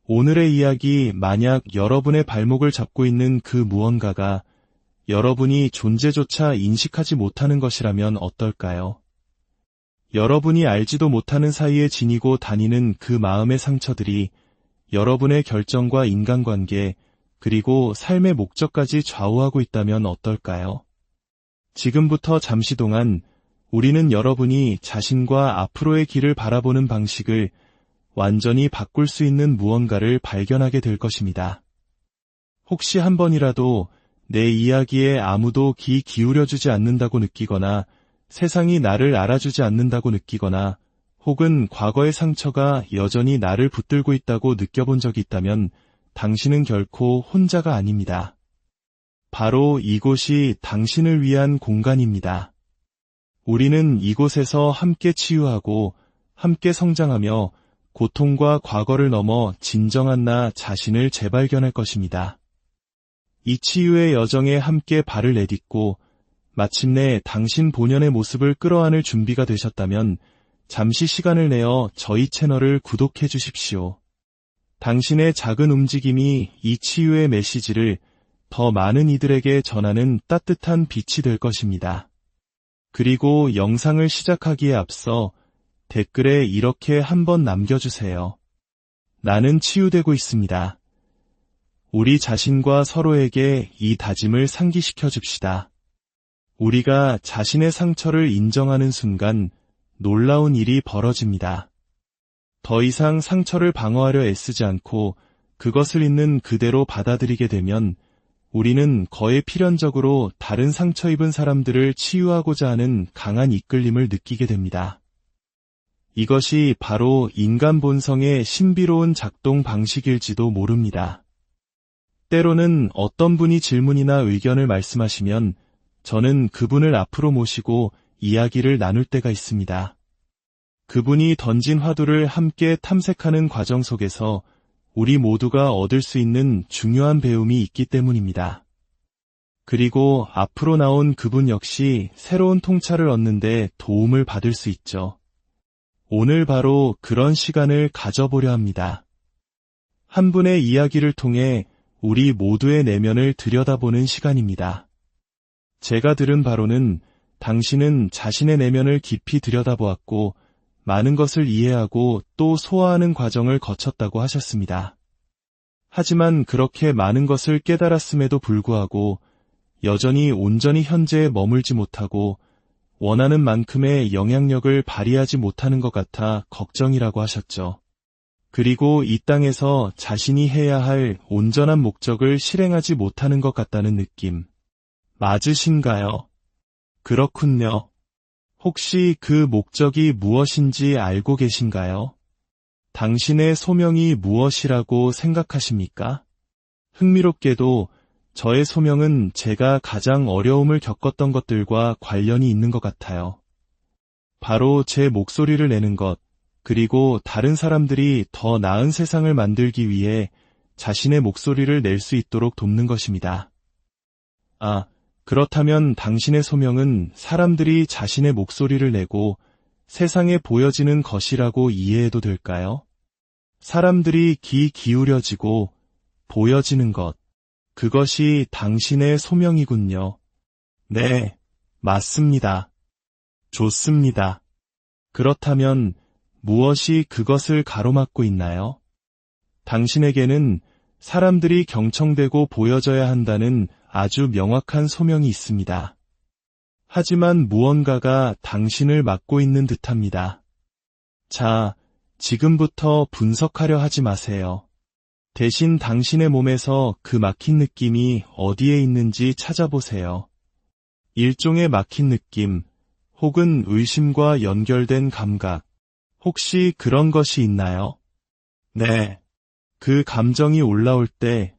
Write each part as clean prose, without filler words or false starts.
오늘의 이야기, 만약 여러분의 발목을 잡고 있는 그 무언가가 여러분이 존재조차 인식하지 못하는 것이라면 어떨까요? 여러분이 알지도 못하는 사이에 지니고 다니는 그 마음의 상처들이 여러분의 결정과 인간관계, 그리고 삶의 목적까지 좌우하고 있다면 어떨까요? 지금부터 잠시 동안 우리는 여러분이 자신과 앞으로의 길을 바라보는 방식을 완전히 바꿀 수 있는 무언가를 발견하게 될 것입니다. 혹시 한 번이라도 내 이야기에 아무도 귀 기울여주지 않는다고 느끼거나 세상이 나를 알아주지 않는다고 느끼거나 혹은 과거의 상처가 여전히 나를 붙들고 있다고 느껴본 적이 있다면 당신은 결코 혼자가 아닙니다. 바로 이곳이 당신을 위한 공간입니다. 우리는 이곳에서 함께 치유하고 함께 성장하며 고통과 과거를 넘어 진정한 나 자신을 재발견할 것입니다. 이 치유의 여정에 함께 발을 내딛고 마침내 당신 본연의 모습을 끌어안을 준비가 되셨다면 잠시 시간을 내어 저희 채널을 구독해 주십시오. 당신의 작은 움직임이 이 치유의 메시지를 더 많은 이들에게 전하는 따뜻한 빛이 될 것입니다. 그리고 영상을 시작하기에 앞서 댓글에 이렇게 한번 남겨주세요. 나는 치유되고 있습니다. 우리 자신과 서로에게 이 다짐을 상기시켜 줍시다. 우리가 자신의 상처를 인정하는 순간 놀라운 일이 벌어집니다. 더 이상 상처를 방어하려 애쓰지 않고 그것을 있는 그대로 받아들이게 되면 우리는 거의 필연적으로 다른 상처 입은 사람들을 치유하고자 하는 강한 이끌림을 느끼게 됩니다. 이것이 바로 인간 본성의 신비로운 작동 방식일지도 모릅니다. 때로는 어떤 분이 질문이나 의견을 말씀하시면 저는 그분을 앞으로 모시고 이야기를 나눌 때가 있습니다. 그분이 던진 화두를 함께 탐색하는 과정 속에서 우리 모두가 얻을 수 있는 중요한 배움이 있기 때문입니다. 그리고 앞으로 나온 그분 역시 새로운 통찰을 얻는데 도움을 받을 수 있죠. 오늘 바로 그런 시간을 가져보려 합니다. 한 분의 이야기를 통해 우리 모두의 내면을 들여다보는 시간입니다. 제가 들은 바로는 당신은 자신의 내면을 깊이 들여다보았고 많은 것을 이해하고 또 소화하는 과정을 거쳤다고 하셨습니다. 하지만 그렇게 많은 것을 깨달았음에도 불구하고 여전히 온전히 현재에 머물지 못하고 원하는 만큼의 영향력을 발휘하지 못하는 것 같아 걱정이라고 하셨죠. 그리고 이 땅에서 자신이 해야 할 온전한 목적을 실행하지 못하는 것 같다는 느낌. 맞으신가요? 그렇군요. 혹시 그 목적이 무엇인지 알고 계신가요? 당신의 소명이 무엇이라고 생각하십니까? 흥미롭게도 저의 소명은 제가 가장 어려움을 겪었던 것들과 관련이 있는 것 같아요. 바로 제 목소리를 내는 것, 그리고 다른 사람들이 더 나은 세상을 만들기 위해 자신의 목소리를 낼 수 있도록 돕는 것입니다. 그렇다면 당신의 소명은 사람들이 자신의 목소리를 내고 세상에 보여지는 것이라고 이해해도 될까요? 사람들이 귀 기울여지고 보여지는 것, 그것이 당신의 소명이군요. 네, 맞습니다. 좋습니다. 그렇다면 무엇이 그것을 가로막고 있나요? 당신에게는 사람들이 경청되고 보여져야 한다는 아주 명확한 소명이 있습니다. 하지만 무언가가 당신을 막고 있는 듯합니다. 자, 지금부터 분석하려 하지 마세요. 대신 당신의 몸에서 그 막힌 느낌이 어디에 있는지 찾아보세요. 일종의 막힌 느낌, 혹은 의심과 연결된 감각, 혹시 그런 것이 있나요? 네. 그 감정이 올라올 때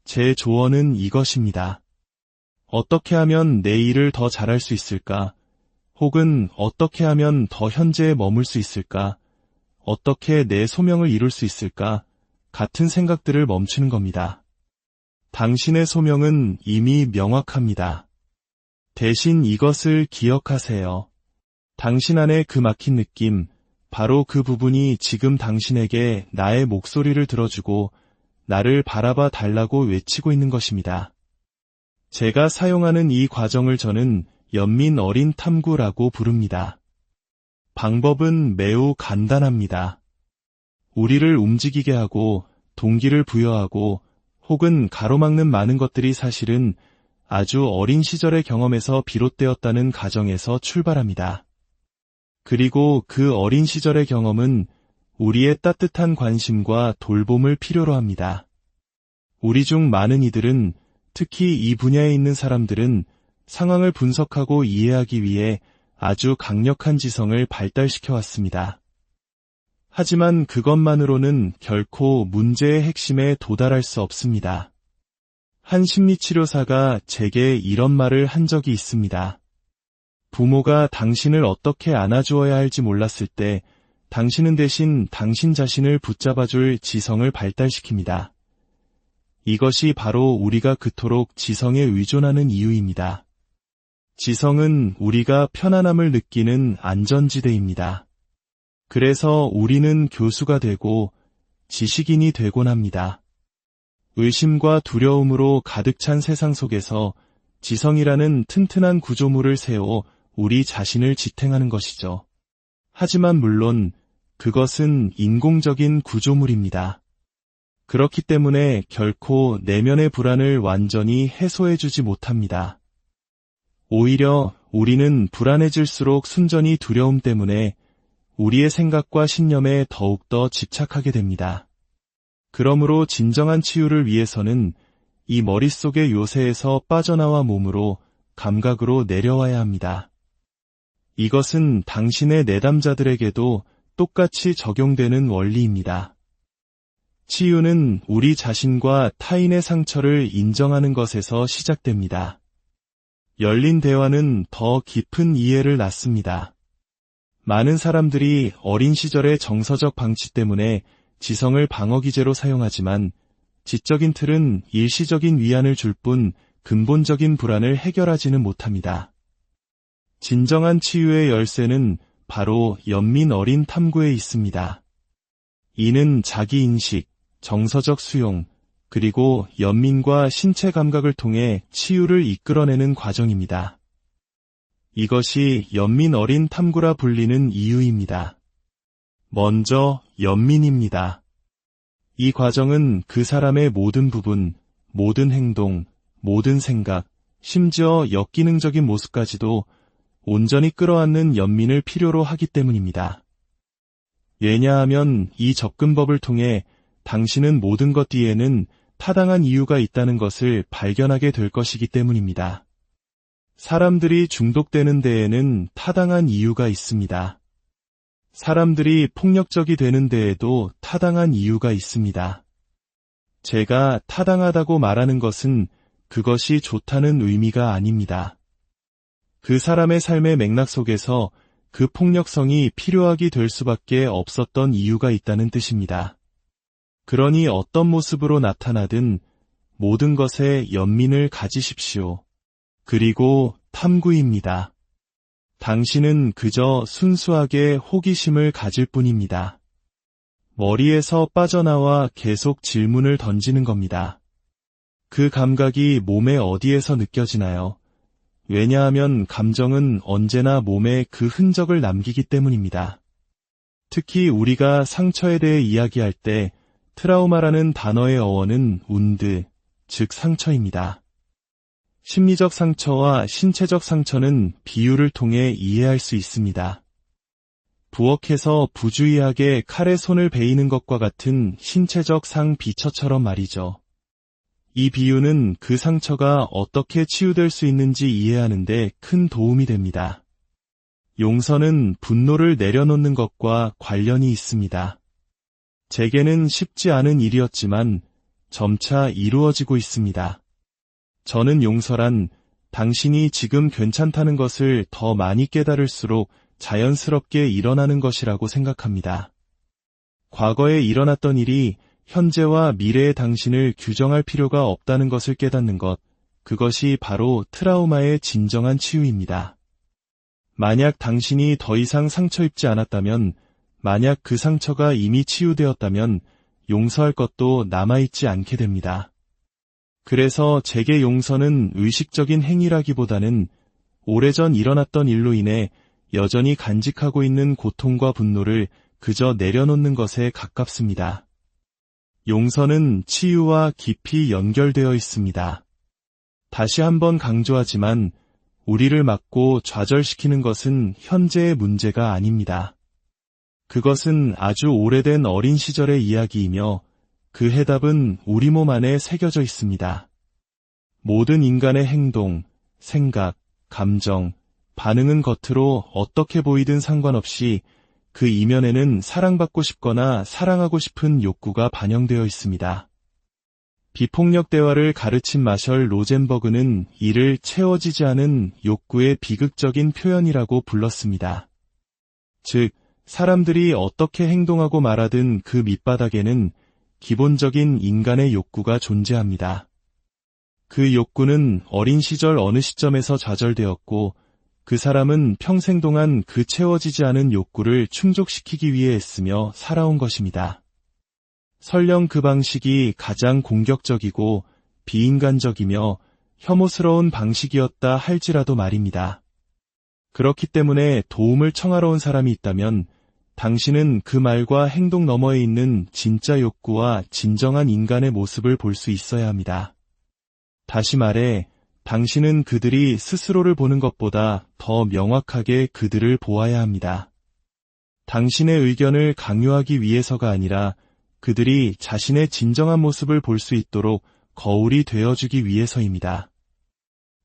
제 조언은 이것입니다. 어떻게 하면 내 일을 더 잘할 수 있을까? 혹은 어떻게 하면 더 현재에 머물 수 있을까? 어떻게 내 소명을 이룰 수 있을까? 같은 생각들을 멈추는 겁니다. 당신의 소명은 이미 명확합니다. 대신 이것을 기억하세요. 당신 안에 그 막힌 느낌, 바로 그 부분이 지금 당신에게 나의 목소리를 들어주고 나를 바라봐 달라고 외치고 있는 것입니다. 제가 사용하는 이 과정을 저는 연민 어린 탐구라고 부릅니다. 방법은 매우 간단합니다. 우리를 움직이게 하고 동기를 부여하고 혹은 가로막는 많은 것들이 사실은 아주 어린 시절의 경험에서 비롯되었다는 가정에서 출발합니다. 그리고 그 어린 시절의 경험은 우리의 따뜻한 관심과 돌봄을 필요로 합니다. 우리 중 많은 이들은, 특히 이 분야에 있는 사람들은 상황을 분석하고 이해하기 위해 아주 강력한 지성을 발달시켜 왔습니다. 하지만 그것만으로는 결코 문제의 핵심에 도달할 수 없습니다. 한 심리치료사가 제게 이런 말을 한 적이 있습니다. 부모가 당신을 어떻게 안아주어야 할지 몰랐을 때 당신은 대신 당신 자신을 붙잡아줄 지성을 발달시킵니다. 이것이 바로 우리가 그토록 지성에 의존하는 이유입니다. 지성은 우리가 편안함을 느끼는 안전지대입니다. 그래서 우리는 교수가 되고 지식인이 되곤 합니다. 의심과 두려움으로 가득 찬 세상 속에서 지성이라는 튼튼한 구조물을 세워 우리 자신을 지탱하는 것이죠. 하지만 물론 그것은 인공적인 구조물입니다. 그렇기 때문에 결코 내면의 불안을 완전히 해소해주지 못합니다. 오히려 우리는 불안해질수록 순전히 두려움 때문에 우리의 생각과 신념에 더욱더 집착하게 됩니다. 그러므로 진정한 치유를 위해서는 이 머릿속의 요새에서 빠져나와 몸으로, 감각으로 내려와야 합니다. 이것은 당신의 내담자들에게도 똑같이 적용되는 원리입니다. 치유는 우리 자신과 타인의 상처를 인정하는 것에서 시작됩니다. 열린 대화는 더 깊은 이해를 낳습니다. 많은 사람들이 어린 시절의 정서적 방치 때문에 지성을 방어기제로 사용하지만 지적인 틀은 일시적인 위안을 줄 뿐 근본적인 불안을 해결하지는 못합니다. 진정한 치유의 열쇠는 바로 연민 어린 탐구에 있습니다. 이는 자기인식, 정서적 수용, 그리고 연민과 신체 감각을 통해 치유를 이끌어내는 과정입니다. 이것이 연민 어린 탐구라 불리는 이유입니다. 먼저 연민입니다. 이 과정은 그 사람의 모든 부분, 모든 행동, 모든 생각, 심지어 역기능적인 모습까지도 온전히 끌어안는 연민을 필요로 하기 때문입니다. 왜냐하면 이 접근법을 통해 당신은 모든 것 뒤에는 타당한 이유가 있다는 것을 발견하게 될 것이기 때문입니다. 사람들이 중독되는 데에는 타당한 이유가 있습니다. 사람들이 폭력적이 되는 데에도 타당한 이유가 있습니다. 제가 타당하다고 말하는 것은 그것이 좋다는 의미가 아닙니다. 그 사람의 삶의 맥락 속에서 그 폭력성이 필요하게 될 수밖에 없었던 이유가 있다는 뜻입니다. 그러니 어떤 모습으로 나타나든 모든 것에 연민을 가지십시오. 그리고 탐구입니다. 당신은 그저 순수하게 호기심을 가질 뿐입니다. 머리에서 빠져나와 계속 질문을 던지는 겁니다. 그 감각이 몸의 어디에서 느껴지나요? 왜냐하면 감정은 언제나 몸에 그 흔적을 남기기 때문입니다. 특히 우리가 상처에 대해 이야기할 때 트라우마라는 단어의 어원은 운드, 즉 상처입니다. 심리적 상처와 신체적 상처는 비유를 통해 이해할 수 있습니다. 부엌에서 부주의하게 칼에 손을 베이는 것과 같은 신체적 상비처처럼 말이죠. 이 비유는 그 상처가 어떻게 치유될 수 있는지 이해하는 데 큰 도움이 됩니다. 용서는 분노를 내려놓는 것과 관련이 있습니다. 제게는 쉽지 않은 일이었지만 점차 이루어지고 있습니다. 저는 용서란 당신이 지금 괜찮다는 것을 더 많이 깨달을수록 자연스럽게 일어나는 것이라고 생각합니다. 과거에 일어났던 일이 현재와 미래의 당신을 규정할 필요가 없다는 것을 깨닫는 것, 그것이 바로 트라우마의 진정한 치유입니다. 만약 당신이 더 이상 상처 입지 않았다면 만약 그 상처가 이미 치유되었다면 용서할 것도 남아있지 않게 됩니다. 그래서 제게 용서는 의식적인 행위라기보다는 오래전 일어났던 일로 인해 여전히 간직하고 있는 고통과 분노를 그저 내려놓는 것에 가깝습니다. 용서는 치유와 깊이 연결되어 있습니다. 다시 한번 강조하지만 우리를 막고 좌절시키는 것은 현재의 문제가 아닙니다. 그것은 아주 오래된 어린 시절의 이야기이며 그 해답은 우리 몸 안에 새겨져 있습니다. 모든 인간의 행동, 생각, 감정, 반응은 겉으로 어떻게 보이든 상관없이 그 이면에는 사랑받고 싶거나 사랑하고 싶은 욕구가 반영되어 있습니다. 비폭력 대화를 가르친 마셜 로젠버그는 이를 채워지지 않은 욕구의 비극적인 표현이라고 불렀습니다. 즉, 사람들이 어떻게 행동하고 말하든 그 밑바닥에는 기본적인 인간의 욕구가 존재합니다. 그 욕구는 어린 시절 어느 시점에서 좌절되었고 그 사람은 평생 동안 그 채워지지 않은 욕구를 충족시키기 위해 애쓰며 살아온 것입니다. 설령 그 방식이 가장 공격적이고 비인간적이며 혐오스러운 방식이었다 할지라도 말입니다. 그렇기 때문에 도움을 청하러 온 사람이 있다면 당신은 그 말과 행동 너머에 있는 진짜 욕구와 진정한 인간의 모습을 볼 수 있어야 합니다. 다시 말해, 당신은 그들이 스스로를 보는 것보다 더 명확하게 그들을 보아야 합니다. 당신의 의견을 강요하기 위해서가 아니라 그들이 자신의 진정한 모습을 볼 수 있도록 거울이 되어주기 위해서입니다.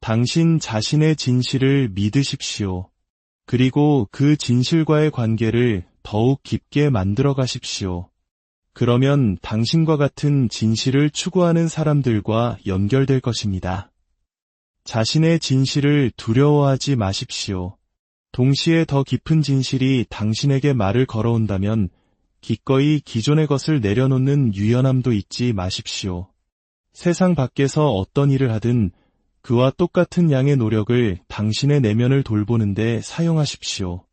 당신 자신의 진실을 믿으십시오. 그리고 그 진실과의 관계를 더욱 깊게 만들어 가십시오. 그러면 당신과 같은 진실을 추구하는 사람들과 연결될 것입니다. 자신의 진실을 두려워하지 마십시오. 동시에 더 깊은 진실이 당신에게 말을 걸어온다면 기꺼이 기존의 것을 내려놓는 유연함도 잊지 마십시오. 세상 밖에서 어떤 일을 하든 그와 똑같은 양의 노력을 당신의 내면을 돌보는데 사용하십시오.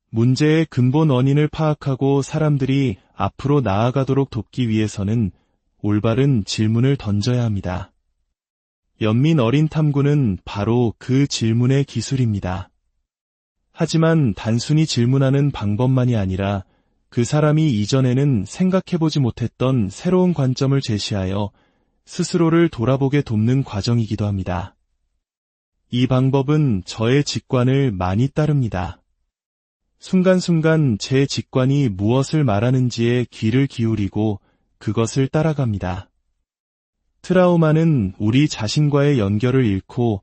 문제의 근본 원인을 파악하고 사람들이 앞으로 나아가도록 돕기 위해서는 올바른 질문을 던져야 합니다. 연민 어린 탐구는 바로 그 질문의 기술입니다. 하지만 단순히 질문하는 방법만이 아니라 그 사람이 이전에는 생각해보지 못했던 새로운 관점을 제시하여 스스로를 돌아보게 돕는 과정이기도 합니다. 이 방법은 저의 직관을 많이 따릅니다. 순간순간 제 직관이 무엇을 말하는지에 귀를 기울이고 그것을 따라갑니다. 트라우마는 우리 자신과의 연결을 잃고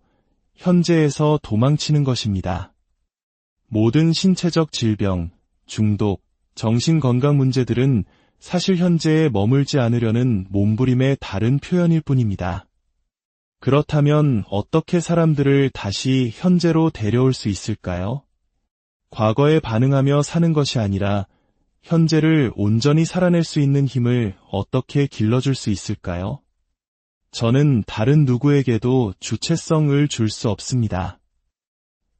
현재에서 도망치는 것입니다. 모든 신체적 질병, 중독, 정신건강 문제들은 사실 현재에 머물지 않으려는 몸부림의 다른 표현일 뿐입니다. 그렇다면 어떻게 사람들을 다시 현재로 데려올 수 있을까요? 과거에 반응하며 사는 것이 아니라 현재를 온전히 살아낼 수 있는 힘을 어떻게 길러줄 수 있을까요? 저는 다른 누구에게도 주체성을 줄 수 없습니다.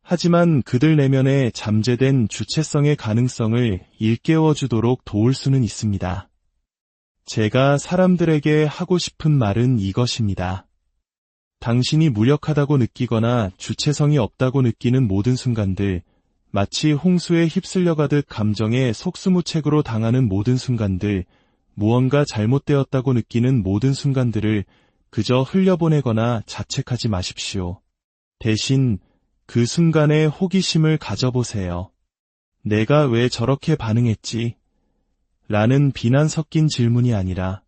하지만 그들 내면에 잠재된 주체성의 가능성을 일깨워주도록 도울 수는 있습니다. 제가 사람들에게 하고 싶은 말은 이것입니다. 당신이 무력하다고 느끼거나 주체성이 없다고 느끼는 모든 순간들, 마치 홍수에 휩쓸려가듯 감정에 속수무책으로 당하는 모든 순간들, 무언가 잘못되었다고 느끼는 모든 순간들을 그저 흘려보내거나 자책하지 마십시오. 대신 그 순간에 호기심을 가져보세요. 내가 왜 저렇게 반응했지? 라는 비난 섞인 질문이 아니라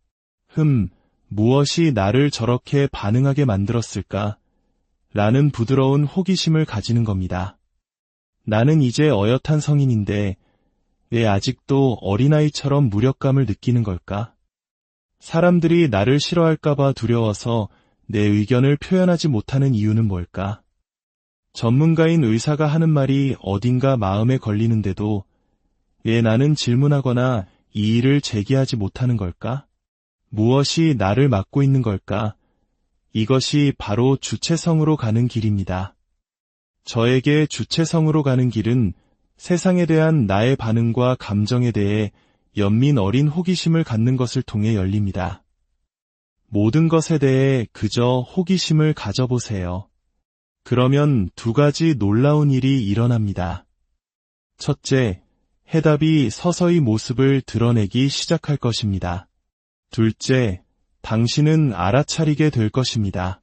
무엇이 나를 저렇게 반응하게 만들었을까? 라는 부드러운 호기심을 가지는 겁니다. 나는 이제 어엿한 성인인데 왜 아직도 어린아이처럼 무력감을 느끼는 걸까? 사람들이 나를 싫어할까봐 두려워서 내 의견을 표현하지 못하는 이유는 뭘까? 전문가인 의사가 하는 말이 어딘가 마음에 걸리는데도 왜 나는 질문하거나 이 일을 제기하지 못하는 걸까? 무엇이 나를 막고 있는 걸까? 이것이 바로 주체성으로 가는 길입니다. 저에게 주체성으로 가는 길은 세상에 대한 나의 반응과 감정에 대해 연민 어린 호기심을 갖는 것을 통해 열립니다. 모든 것에 대해 그저 호기심을 가져보세요. 그러면 두 가지 놀라운 일이 일어납니다. 첫째, 해답이 서서히 모습을 드러내기 시작할 것입니다. 둘째, 당신은 알아차리게 될 것입니다.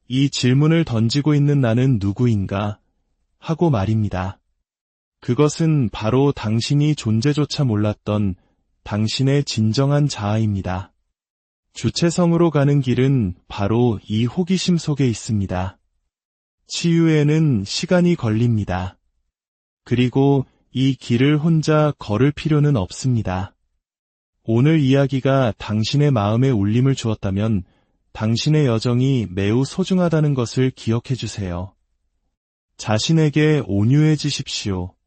이 질문을 던지고 있는 나는 누구인가? 하고 말입니다. 그것은 바로 당신이 존재조차 몰랐던 당신의 진정한 자아입니다. 주체성으로 가는 길은 바로 이 호기심 속에 있습니다. 치유에는 시간이 걸립니다. 그리고 이 길을 혼자 걸을 필요는 없습니다. 오늘 이야기가 당신의 마음에 울림을 주었다면 당신의 여정이 매우 소중하다는 것을 기억해 주세요. 자신에게 온유해지십시오.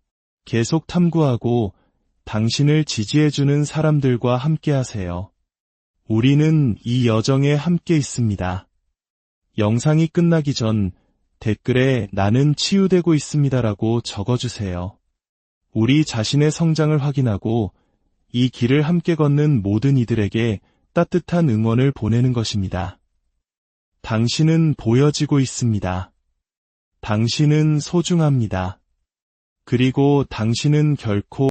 계속 탐구하고 당신을 지지해주는 사람들과 함께하세요. 우리는 이 여정에 함께 있습니다. 영상이 끝나기 전 댓글에 나는 치유되고 있습니다라고 적어주세요. 우리 자신의 성장을 확인하고 이 길을 함께 걷는 모든 이들에게 따뜻한 응원을 보내는 것입니다. 당신은 보여지고 있습니다. 당신은 소중합니다. 그리고 당신은 결코